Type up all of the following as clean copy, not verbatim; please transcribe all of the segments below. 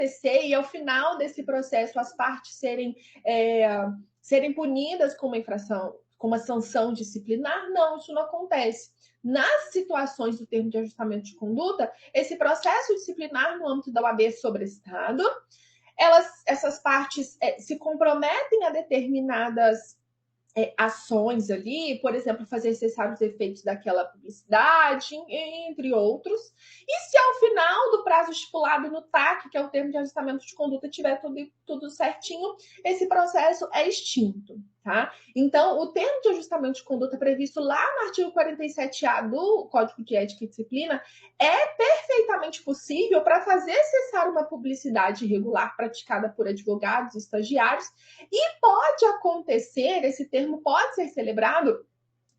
acontecer e ao final desse processo as partes serem punidas com uma infração, com uma sanção disciplinar, não, isso não acontece. Nas situações do termo de ajustamento de conduta, esse processo disciplinar no âmbito da OAB é sobrestado, essas partes se comprometem a determinadas ações ali, por exemplo, fazer cessar os efeitos daquela publicidade, entre outros. E se ao final do prazo estipulado no TAC, que é o termo de ajustamento de conduta, tiver tudo certinho, esse processo é extinto, tá? Então, o termo de ajustamento de conduta previsto lá no artigo 47A do Código de Ética e Disciplina é perfeitamente possível para fazer cessar uma publicidade irregular praticada por advogados e estagiários, e pode acontecer, esse termo pode ser celebrado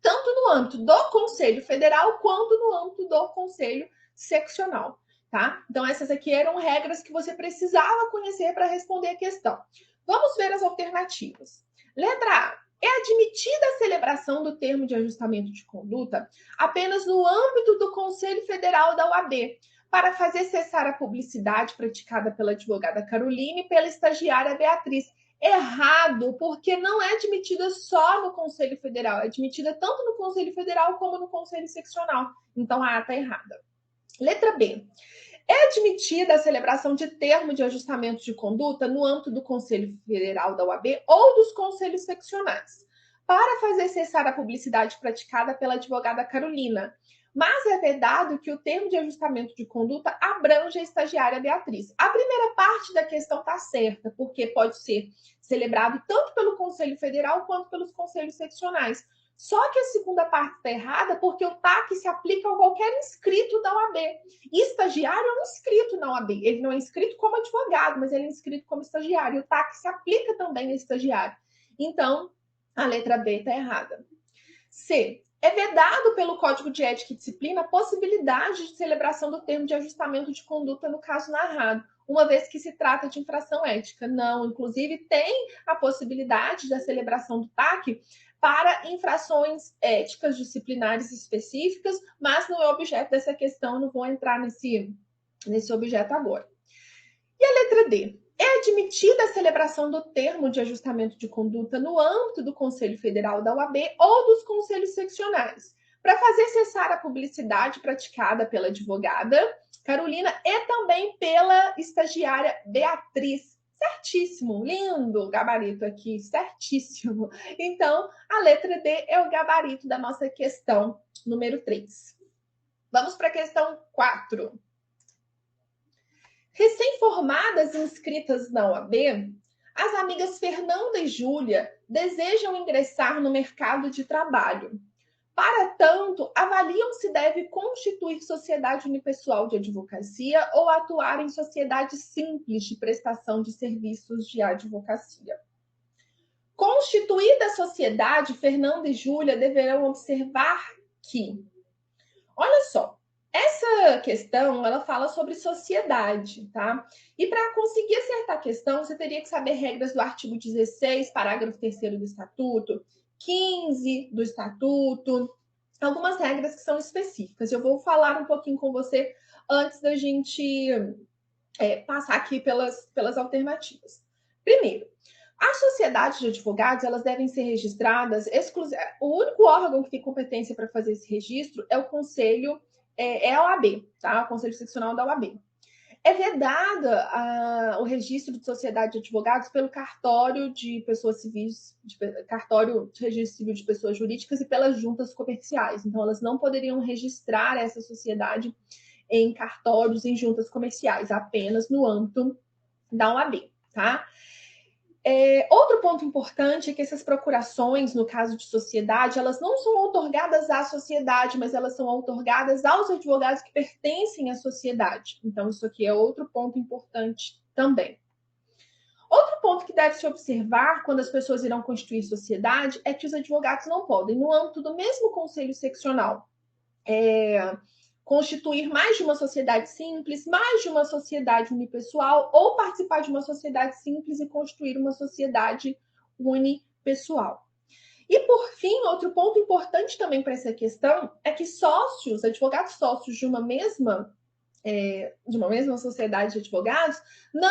tanto no âmbito do Conselho Federal quanto no âmbito do Conselho Seccional, tá? Então, essas aqui eram regras que você precisava conhecer para responder a questão. Vamos ver as alternativas. Letra A. É admitida a celebração do termo de ajustamento de conduta apenas no âmbito do Conselho Federal da OAB, para fazer cessar a publicidade praticada pela advogada Caroline e pela estagiária Beatriz. Errado, porque não é admitida só no Conselho Federal, é admitida tanto no Conselho Federal como no Conselho Seccional. Então, a A está errada. Letra B. É admitida a celebração de termo de ajustamento de conduta no âmbito do Conselho Federal da OAB ou dos conselhos seccionais, para fazer cessar a publicidade praticada pela advogada Carolina. Mas é vedado que o termo de ajustamento de conduta abrange a estagiária Beatriz. A primeira parte da questão está certa, porque pode ser celebrado tanto pelo Conselho Federal quanto pelos conselhos seccionais. Só que a segunda parte está errada, porque o TAC se aplica a qualquer inscrito da OAB. E estagiário é um inscrito na OAB. Ele não é inscrito como advogado, mas ele é inscrito como estagiário. E o TAC se aplica também a estagiário. Então, a letra B está errada. C. É vedado pelo Código de Ética e Disciplina a possibilidade de celebração do termo de ajustamento de conduta no caso narrado, uma vez que se trata de infração ética. Não, inclusive tem a possibilidade da celebração do TAC para infrações éticas disciplinares específicas, mas não é objeto dessa questão, não vou entrar nesse objeto agora. E a letra D. É admitida a celebração do termo de ajustamento de conduta no âmbito do Conselho Federal da OAB ou dos conselhos seccionais, para fazer cessar a publicidade praticada pela advogada Carolina e também pela estagiária Beatriz. Certíssimo, lindo gabarito aqui, certíssimo. Então, a letra D é o gabarito da nossa questão número 3. Vamos para a questão 4. Recém-formadas e inscritas na OAB, as amigas Fernanda e Júlia desejam ingressar no mercado de trabalho. Para tanto, avaliam se deve constituir sociedade unipessoal de advocacia ou atuar em sociedade simples de prestação de serviços de advocacia. Constituída a sociedade, Fernanda e Júlia deverão observar que, olha só, essa questão, ela fala sobre sociedade, tá? E para conseguir acertar a questão, você teria que saber regras do artigo 16, parágrafo 3º do Estatuto, 15 do Estatuto, algumas regras que são específicas. Eu vou falar um pouquinho com você antes da gente passar aqui pelas alternativas. Primeiro, as sociedades de advogados, elas devem ser registradas exclusivamente. O único órgão que tem competência para fazer esse registro é o Conselho, é a OAB, tá? O Conselho Seccional da OAB. É vedada o registro de sociedade de advogados pelo cartório de pessoas civis, cartório de registro civil de pessoas jurídicas e pelas juntas comerciais. Então, elas não poderiam registrar essa sociedade em cartórios, em juntas comerciais, apenas no âmbito da OAB, tá? Outro ponto importante é que essas procurações, no caso de sociedade, elas não são outorgadas à sociedade, mas elas são outorgadas aos advogados que pertencem à sociedade. Então, isso aqui é outro ponto importante também. Outro ponto que deve se observar quando as pessoas irão constituir sociedade é que os advogados não podem, no âmbito do mesmo conselho seccional, constituir mais de uma sociedade simples, mais de uma sociedade unipessoal, ou participar de uma sociedade simples e constituir uma sociedade unipessoal. E, por fim, outro ponto importante também para essa questão é que sócios, advogados sócios de uma mesma de uma mesma sociedade de advogados, não